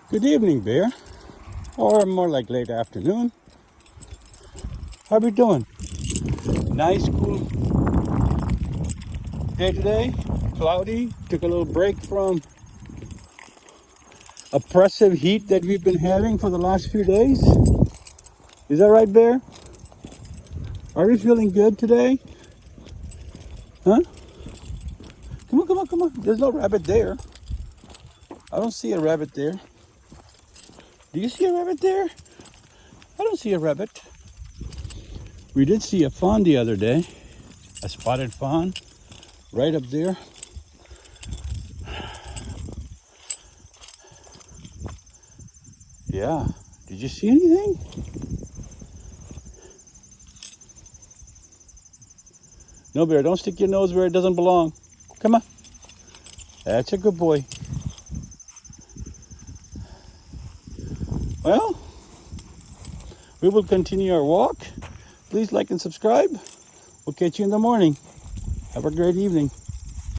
Good evening, Bear. Or more like late afternoon. How we doing? Nice, cool day today. Cloudy. Took a little break from oppressive heat that we've been having for the last few days. Is that right, Bear? Are we feeling good today? Huh? Come on, come on, come on. There's no rabbit there. I don't see a rabbit there. Do you see a rabbit there? I don't see a rabbit. We did see a fawn the other day. A spotted fawn right up there. Yeah. Did you see anything? No, Bear, don't stick your nose where it doesn't belong. Come on. That's a good boy. Well, we will continue our walk. Please like and subscribe. We'll catch you in the morning. Have a great evening.